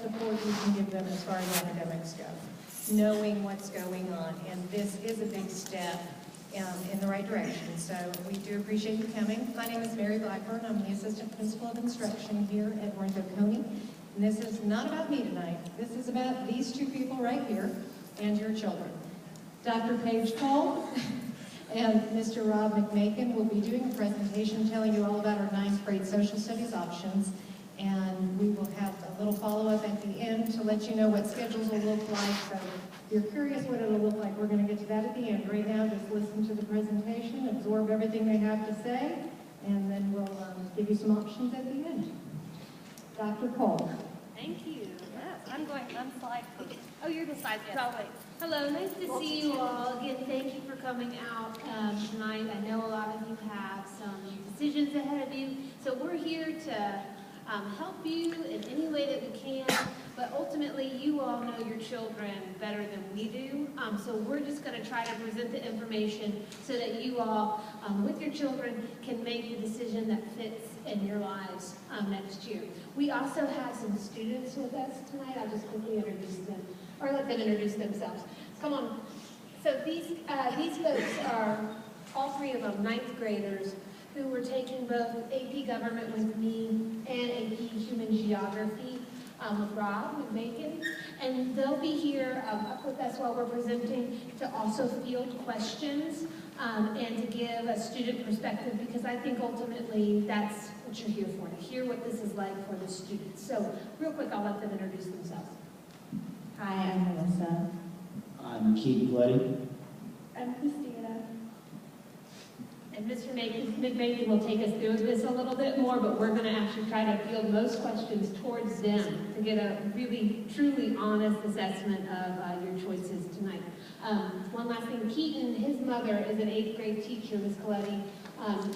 support you can give them as far as academics go, knowing what's going on. And this is a big step in the right direction. So we do appreciate you coming. My name is Mary Blackburn. I'm the Assistant Principal of Instruction here at Orange County. And this is not about me tonight. This is about these two people right here and your children. Dr. Paige Cole and Mr. Rob McMakin will be doing a presentation telling you all about our 9th grade social studies options. And we will have a little follow-up at the end to let you know what schedules will look like. So if you're curious what it'll look like, we're going to get to that at the end. Right now, just listen to the presentation, absorb everything they have to say, and then we'll give you some options at the end. Dr. Cole. Thank you. Yes, I'm slide. Oh, you're the slide. Yes. I'll wait. Hello, nice to see you all. Again, thank you for coming out tonight. I know a lot of you have some decisions ahead of you, so we're here to help you in any way that we can, but ultimately you all know your children better than we do, so we're just going to try to present the information so that you all, with your children, can make the decision that fits in your lives next year. We also have some students with us tonight. I'll just quickly introduce them, or let them introduce themselves. Come on. So these folks are, all three of them, 9th graders, who were taking both AP Government with me and AP Human Geography with Rob McMakin. And they'll be here up with us while we're presenting to also field questions and to give a student perspective, because I think ultimately that's what you're here for, to hear what this is like for the students. So real quick, I'll let them introduce themselves. Hi, I'm Melissa. I'm Keith Bloody. I'm Christina. And Mr. McMakin will take us through this a little bit more, but we're going to actually try to field most questions towards them to get a really, truly honest assessment of your choices tonight. One last thing, Keaton, his mother is an 8th grade teacher, Ms. Coletti,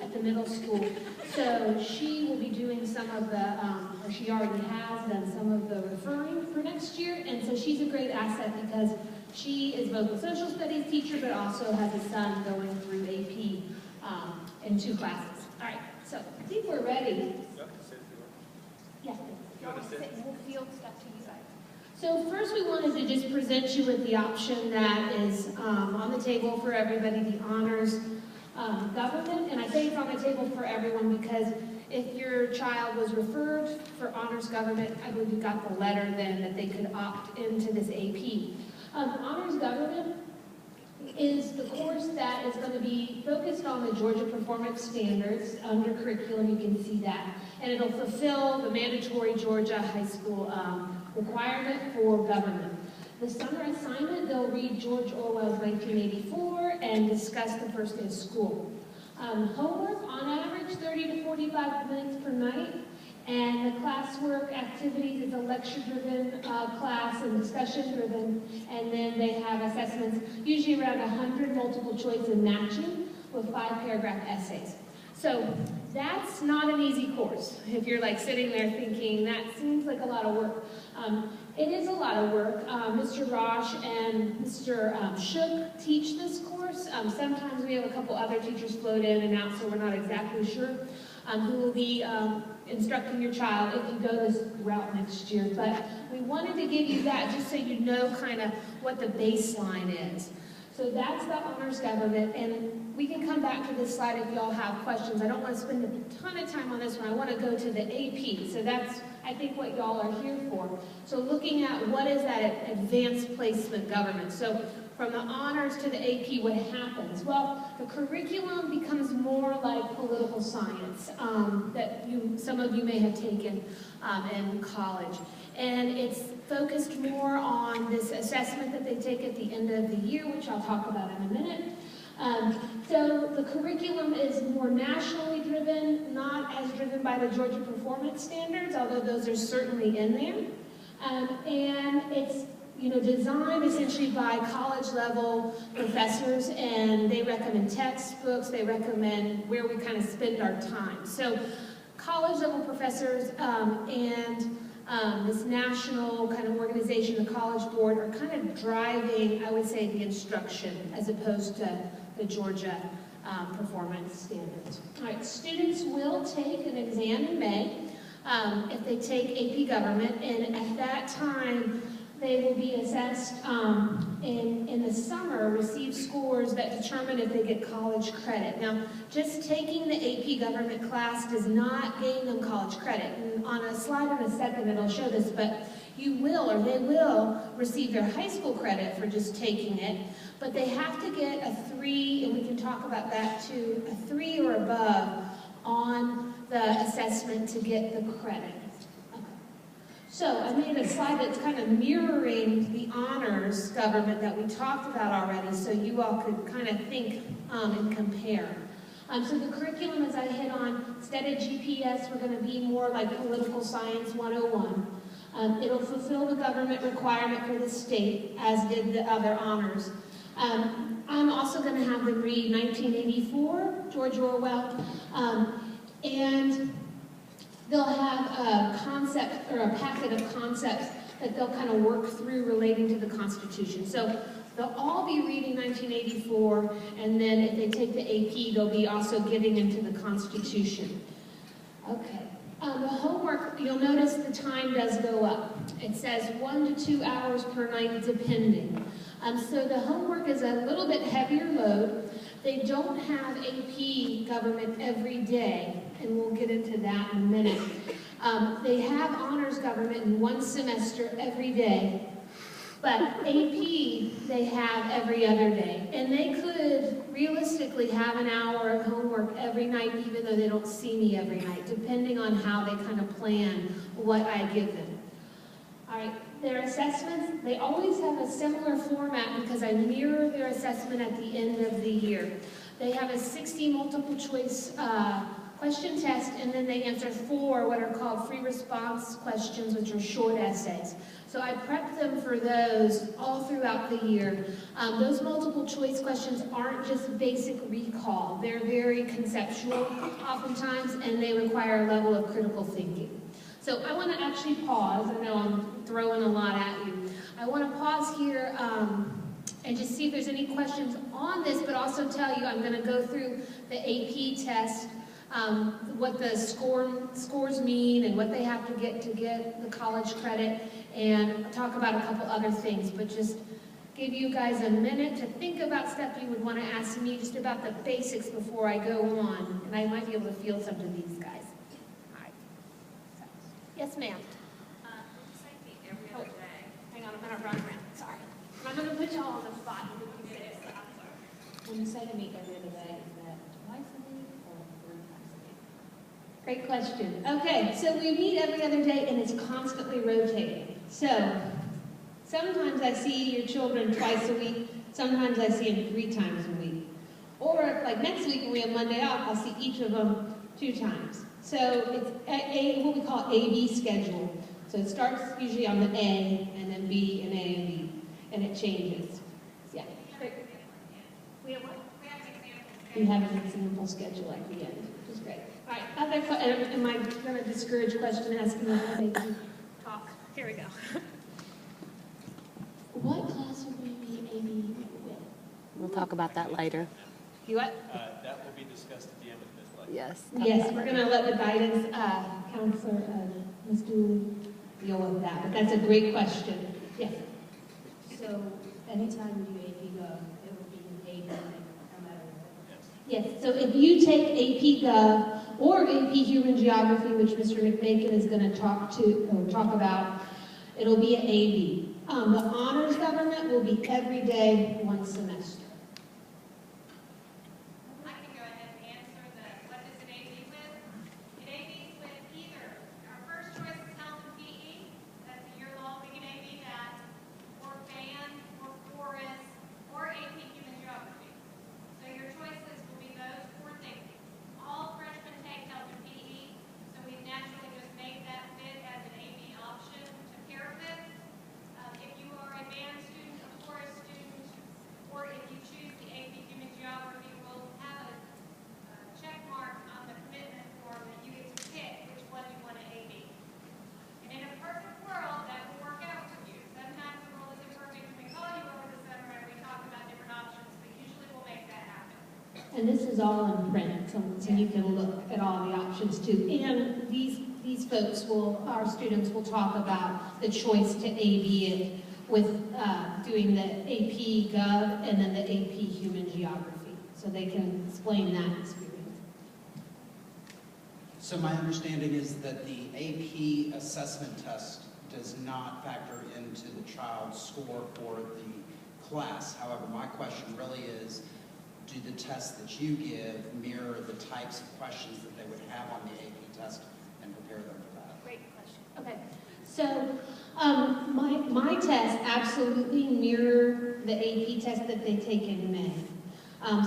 at the middle school. So she will be doing some of the, or she already has done some of the referring for next year. And so she's a great asset because she is both a social studies teacher, but also has a son going through AP in 2 classes. All right, so I think we're ready. Yes, we'll field stuff to you guys. So first we wanted to just present you with the option that is on the table for everybody, the honors government. And I say it's on the table for everyone because if your child was referred for honors government, I believe you got the letter then that they could opt into this AP. Honors government is the course that is going to be focused on the Georgia Performance Standards under curriculum. You can see that. And it'll fulfill the mandatory Georgia high school requirement for government. The summer assignment, they'll read George Orwell's 1984 and discuss the first day of school. Homework, on average, 30 to 45 minutes per night. And the classwork activities is a lecture-driven class and discussion-driven. And then they have assessments, usually around 100 multiple choice and matching with 5-paragraph essays. So that's not an easy course. If you're like sitting there thinking, that seems like a lot of work. It is a lot of work. Mr. Rosh and Mr. Shook teach this course. Sometimes we have a couple other teachers float in and out, so we're not exactly sure who will be instructing your child if you go this route next year. But we wanted to give you that just so you know kind of what the baseline is. So that's the honors government, and we can come back to this slide if y'all have questions. I don't want to spend a ton of time on this one. I want to go to the AP. So that's, I think, what y'all are here for. So looking at what is that advanced placement government. So from the honors to the AP, what happens? Well, the curriculum becomes more like political science that some of you may have taken in college. And it's focused more on this assessment that they take at the end of the year, which I'll talk about in a minute. So the curriculum is more nationally driven, not as driven by the Georgia Performance Standards, although those are certainly in there. And it's designed essentially by college-level professors, and they recommend textbooks, they recommend where we kind of spend our time. So college-level professors and this national kind of organization, the College Board, are kind of driving, I would say, the instruction as opposed to the Georgia Performance Standards. All right, students will take an exam in May. if they take AP Government, and at that time, they will be assessed in the summer, receive scores that determine if they get college credit. Now, just taking the AP Government class does not gain them college credit. And on a slide in a second, it'll show this, but you will, or they will, receive their high school credit for just taking it, but they have to get a 3, and we can talk about that too, a 3 or above on the assessment to get the credit. So I made a slide that's kind of mirroring the honors government that we talked about already, so you all could kind of think and compare. So the curriculum, as I hit on, instead of GPS, we're going to be more like Political Science 101. It'll fulfill the government requirement for the state, as did the other honors. I'm also going to have them read 1984, George Orwell, and they'll have a concept or a packet of concepts that they'll kind of work through relating to the Constitution. So they'll all be reading 1984, and then if they take the AP, they'll be also getting into the Constitution. Okay. The homework, you'll notice the time does go up. It says 1 to 2 hours per night, depending. So the homework is a little bit heavier load. They don't have AP Government every day, and we'll get into that in a minute. They have honors government in one semester every day, but AP they have every other day. And they could realistically have an hour of homework every night, even though they don't see me every night, depending on how they kind of plan what I give them. All right, their assessments, they always have a similar format because I mirror their assessment at the end of the year. They have a 60 multiple choice question test, and then they answer 4 what are called free response questions, which are short essays. So I prep them for those all throughout the year. Those multiple choice questions aren't just basic recall. They're very conceptual oftentimes, and they require a level of critical thinking. So I want to actually pause. I know I'm throwing a lot at you. I want to pause here and just see if there's any questions on this, but also tell you I'm going to go through the AP test, what the scores mean and what they have to get the college credit, and talk about a couple other things, but just give you guys a minute to think about stuff you would want to ask me, just about the basics before I go on, and I might be able to field some of these guys. All right. So, yes, ma'am. Every other day. Hang on, I'm going to run around. Sorry. I'm going to put y'all on the spot. When you say to meet every other day, is that twice a week or 3 times a week? Great question. Okay, so we meet every other day and it's constantly rotating. So sometimes I see your children twice a week, sometimes I see them 3 times a week. Or like next week when we have Monday off, I'll see each of them 2 times. So it's what we call A-B schedule. So it starts usually on the A and then B and A and B, and it changes. Yeah. We have what? We have an example schedule at the end, which is great. All right, am I going to discourage question asking when they can talk? Here we go. What class would we be AB with? We'll talk about that later. You what? That will be discussed at the end of this lecture. Yes. Yes, we're going to let the guidance counselor, Ms. Dooley, deal with that. But that's a great question. Yes. So anytime you do AP Gov, it would be an AB no matter what. Yes, so if you take AP Gov or AP Human Geography, which Mr. McMakin is going to talk about, it'll be an AB. The honors government will be every day, 1 semester. I can go ahead and answer what does an AB with? An AB is with either, our first choice is health and PE, that's a year-long, we can AB that, or band, or forest, or AP Human Geography. So your choices will be those 4 things. All freshmen take health and PE, so we've naturally just made that fit as an AB option to pair with. If you are a band student, a forest student, or if you choose the AP Human Geography, we'll have a check mark on the commitment form that you get to pick which one you want to AB. And in a perfect world, that will work out for you. Sometimes the world isn't perfect, and we call you over the summer and we talk about different options, but usually we'll make that happen. And this is all in print, so you can look at all the options too. And these these folks our students will talk about the choice to AB it with doing the AP Gov and then the AP Human Geography. So they can explain that experience. So my understanding is that the AP assessment test does not factor into the child's score for the class. However, my question really is, do the tests that you give mirror the types of questions that they would have on the AP test and prepare them for that? Great question. Okay, so my tests absolutely mirror the AP test that they take in May.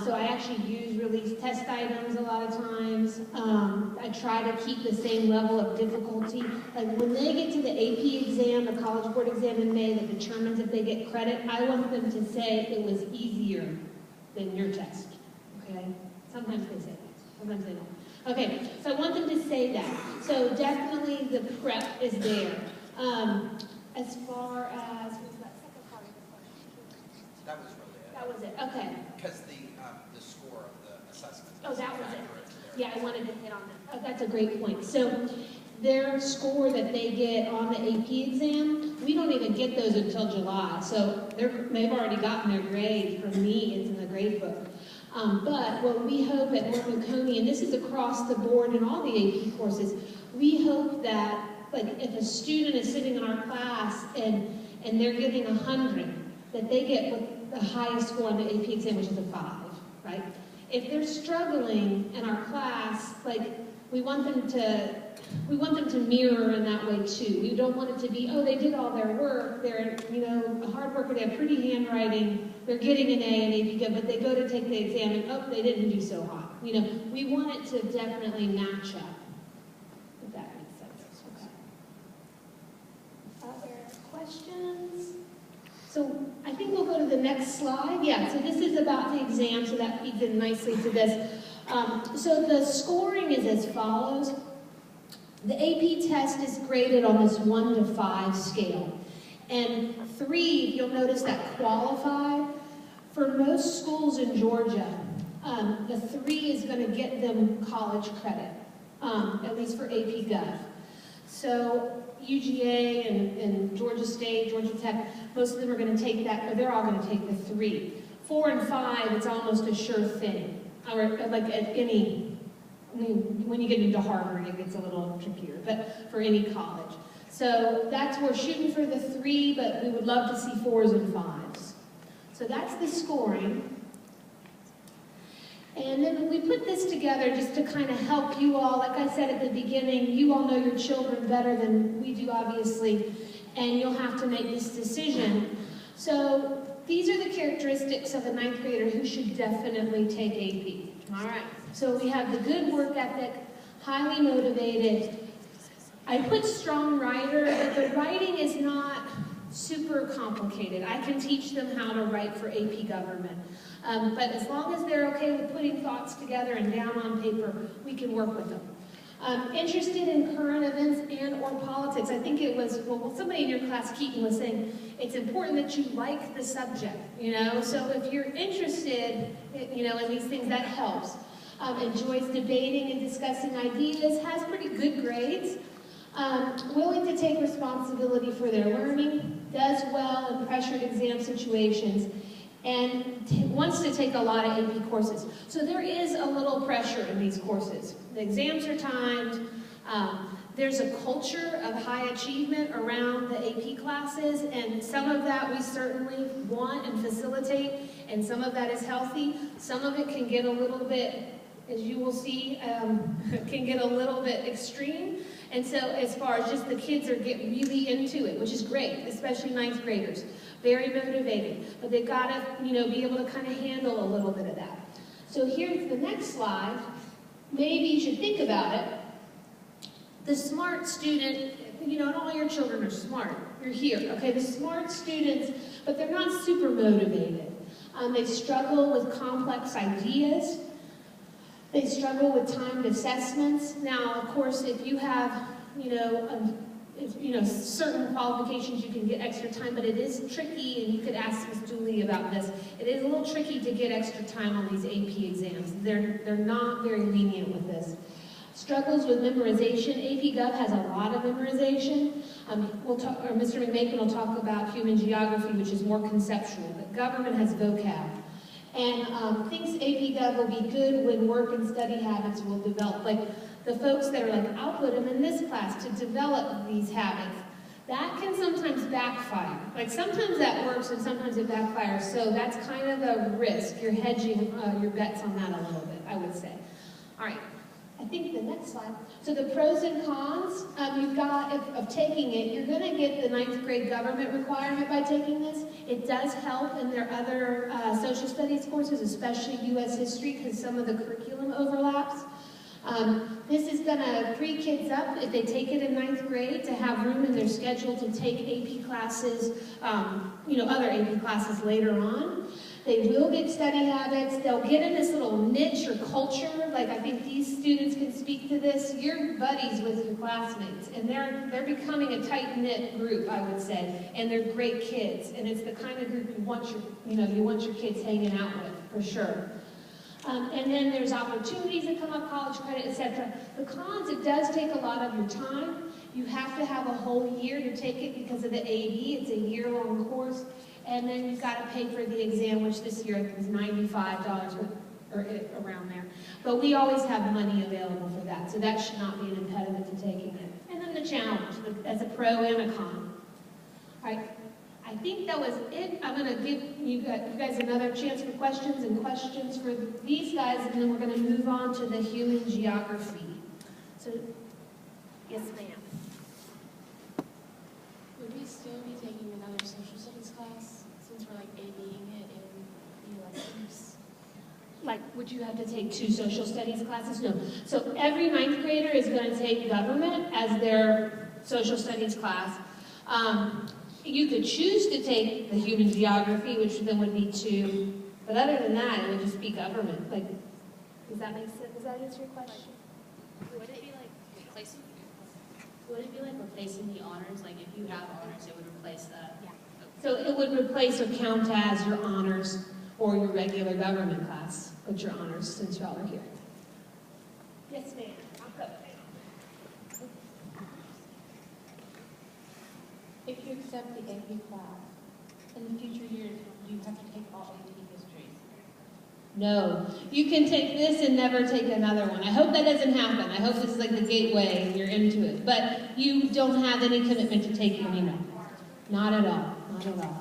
So I actually use release test items a lot of times. I try to keep the same level of difficulty. Like when they get to the AP exam, the College Board exam in May that determines if they get credit, I want them to say it was easier than your test, okay? Sometimes they say that, sometimes they don't. Okay, so I want them to say that. So definitely the prep is there. As far as, what was that second part of the question? That was really it. That was it, okay. Because the score of the assessment. Oh, that was factor it. into there. Yeah, I wanted to hit on that. Oh, that's a great point. So their score that they get on the AP exam, we don't even get those until July. So they've already gotten their grade from me. It's in the grade book. But what we hope at North Oconee, and this is across the board in all the AP courses, we hope that like if a student is sitting in our class and they're getting 100, that they get the highest score on the AP exam, which is a 5, right? If they're struggling in our class, like we want them to mirror in that way too. We don't want it to be, oh, they did all their work, they're, a hard worker, they have pretty handwriting, they're getting an A in AP Gov, but they go to take the exam and, oh, they didn't do so hot. We want it to definitely match up, if that makes sense. Okay. Other questions? So I think we'll go to the next slide. Yeah, so this is about the exam, so that feeds in nicely to this. So the scoring is as follows. The AP test is graded on this 1 to 5 scale. And 3, you'll notice that qualified. For most schools in Georgia, the 3 is going to get them college credit, at least for AP Gov. So UGA and Georgia State, Georgia Tech, most of them are going to take that, or they're all going to take the 3. 4 and 5, it's almost a sure thing. Or like at any, when you get into Harvard, it gets a little trickier, but for any college. So we're shooting for the 3, but we would love to see 4s and 5s. So that's the scoring. And then we put this together just to kind of help you all. Like I said at the beginning, you all know your children better than we do, obviously, and you'll have to make this decision. So these are the characteristics of a 9th grader who should definitely take AP. All right, so we have the good work ethic, highly motivated. I put strong writer, but the writing is not super complicated. I can teach them how to write for AP Government. But as long as they're okay with putting thoughts together and down on paper, we can work with them. Interested in current events and or politics. I think it was, well, somebody in your class, Keaton, was saying it's important that you like the subject, So if you're interested, in these things, that helps. Enjoys debating and discussing ideas, has pretty good grades. Willing to take responsibility for their learning, does well in pressured exam situations, and wants to take a lot of AP courses. So there is a little pressure in these courses. The exams are timed. There's a culture of high achievement around the AP classes, and some of that we certainly want and facilitate, and some of that is healthy. Some of it can get a little bit, as you will see, can get a little bit extreme. And so as far as just the kids get really into it, which is great, especially 9th graders. Very motivated, but they've got to, be able to kind of handle a little bit of that. So here's the next slide. Maybe you should think about it. The smart student, and all your children are smart. You're here, okay? The smart students, but they're not super motivated. They struggle with complex ideas. They struggle with timed assessments. Now, of course, if you have, certain qualifications, you can get extra time, but it is tricky, and you could ask Ms. Dooley about this. It is a little tricky to get extra time on these AP exams. They're not very lenient with this. Struggles with memorization. AP Gov has a lot of memorization. Mr. McMakin will talk about human geography, which is more conceptual, but government has vocab. And thinks AP Gov will be good when work and study habits will develop. Like the folks that are like, I'll put them in this class to develop these habits. That can sometimes backfire. Like sometimes that works and sometimes it backfires. So that's kind of a risk. You're hedging your bets on that a little bit, I would say. All right. I think the next slide. So the pros and cons you've got of taking it. You're going to get the 9th grade government requirement by taking this. It does help in their other social studies courses, especially U.S. history, because some of the curriculum overlaps. This is going to free kids up, if they take it in 9th grade, to have room in their schedule to take AP classes, other AP classes later on. They will get study habits. They'll get in this little niche or culture. Like, I think these students can speak to this. You're buddies with your classmates, and they're becoming a tight-knit group, I would say, and they're great kids. And it's the kind of group you want your kids hanging out with, for sure. And then there's opportunities that come up, college credit, etc. The cons, it does take a lot of your time. You have to have a whole year to take it because of the AD. It's a year-long course. And then you've got to pay for the exam, which this year I think is $95 or around there. But we always have money available for that, so that should not be an impediment to taking it. And then the challenge, as a pro and a con. All right, I think that was it. I'm going to give you guys another chance for questions for these guys, and then we're going to move on to the human geography. So, yes, ma'am. Would we still be taking another social studies class since we're like ABing it in electives? Like, would you have to take 2 social studies classes? No. So every 9th grader is going to take government as their social studies class. You could choose to take the human geography, which then would be 2. But other than that, it would just be government. Like, does that make sense? Does that answer your question? Would it be like replacing the honors? Like if you have honors, it would replace that? Yeah. So it would replace or count as your honors or your regular government class, but your honors since y'all are here. Yes, ma'am. I'll go. If you accept the AP class, in the future years, do you have to take all AP histories? No. You can take this and never take another one. I hope that doesn't happen. I hope this is like the gateway and you're into it. But you don't have any commitment to take any more. Not at all. Not at all.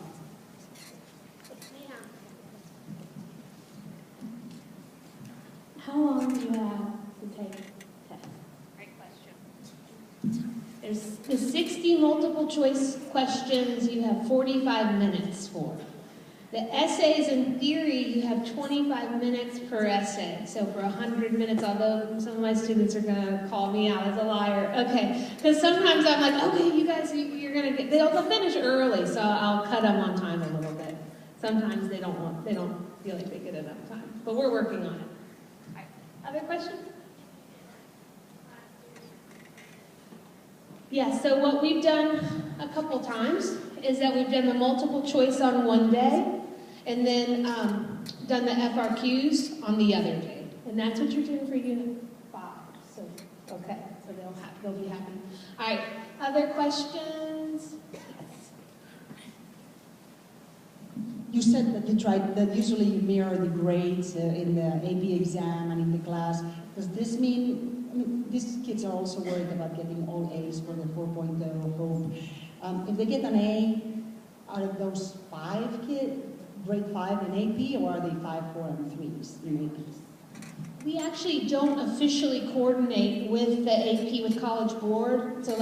How long do you have to take tests? Great question. There's the 60 multiple choice questions you have 45 minutes for. The essays, in theory, you have 25 minutes per essay. So for 100 minutes, although some of my students are going to call me out as a liar. Okay, because sometimes I'm like, okay, you guys, you're going to get, they'll finish early, so I'll cut them on time a little bit. Sometimes they don't feel like they get enough time. But we're working on it. All right. Other questions? Yeah, so what we've done a couple times is that we've done the multiple choice on one day, and then done the FRQs on the other day. And that's what you're doing for Unit 5. So, okay, so they'll be happy. All right, other questions? Yes. You said that you tried, that usually you mirror the grades in the AP exam and in the class. Does this mean, I mean, these kids are also worried about getting all A's for the 4.0 hope. If they get an A, out of those 5 kids, grade 5 in AP, or are they 5, 4, and 3s in AP? We actually don't officially coordinate with the AP, with College Board, so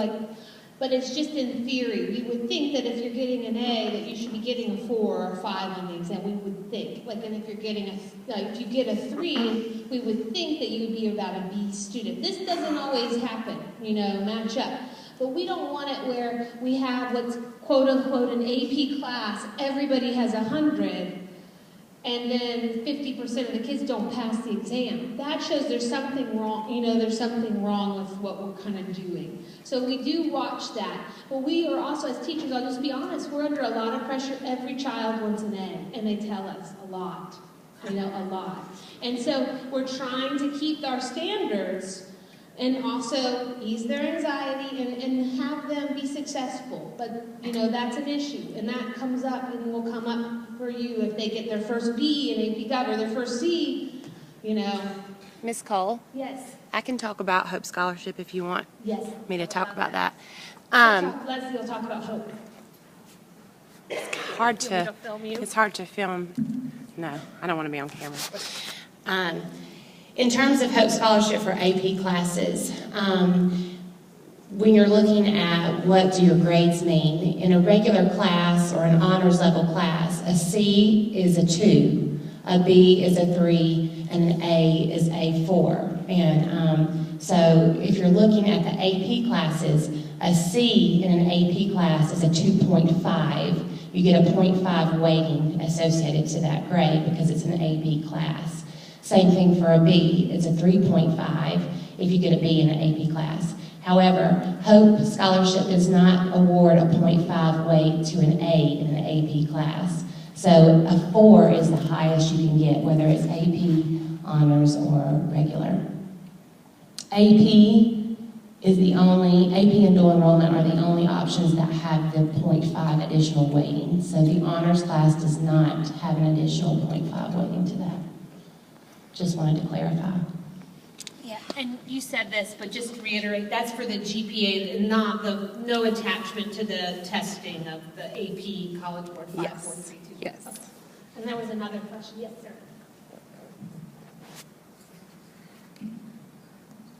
but it's just in theory. We would think that if you're getting an A, that you should be getting a 4 or 5 on the exam, we would think. And if you're getting if you get a 3, we would think that you would be about a B student. This doesn't always happen, match up. But we don't want it where we have what's quote-unquote an AP class, everybody has 100, and then 50% of the kids don't pass the exam. That shows there's something wrong, there's something wrong with what we're kind of doing. So we do watch that. But we are also, as teachers, I'll just be honest, we're under a lot of pressure. Every child wants an A, and they tell us a lot, a lot. And so we're trying to keep our standards and also ease their anxiety and have them be successful. But, you know, that's an issue, and that comes up and will come up for you if they get their first B in AP Gov or their first C, you know. Miss Cole, Yes. I can talk about Hope Scholarship if you want Yes. me to talk about that. Leslie will talk about Hope. It's hard to film. No, I don't want to be on camera. In terms of Hope Scholarship for AP classes, when you're looking at what do your grades mean, in a regular class or an honors level class, a C is a 2, a B is a 3, and an A is a 4. And so if you're looking at the AP classes, a C in an AP class is a 2.5. You get a 0.5 weighting associated to that grade because it's an AP class. Same thing for a B, it's a 3.5 if you get a B in an AP class. However, Hope Scholarship does not award a 0.5 weight to an A in an AP class. So a 4 is the highest you can get, whether it's AP, honors, or regular. AP and dual enrollment are the only options that have the 0.5 additional weighting. So the honors class does not have an additional 0.5 weighting to that. Just wanted to clarify. Yeah, and you said this, but just to reiterate, that's for the GPA and no attachment to the testing of the AP College Board 5432. Yes. Okay. And there was another question. Yes, sir.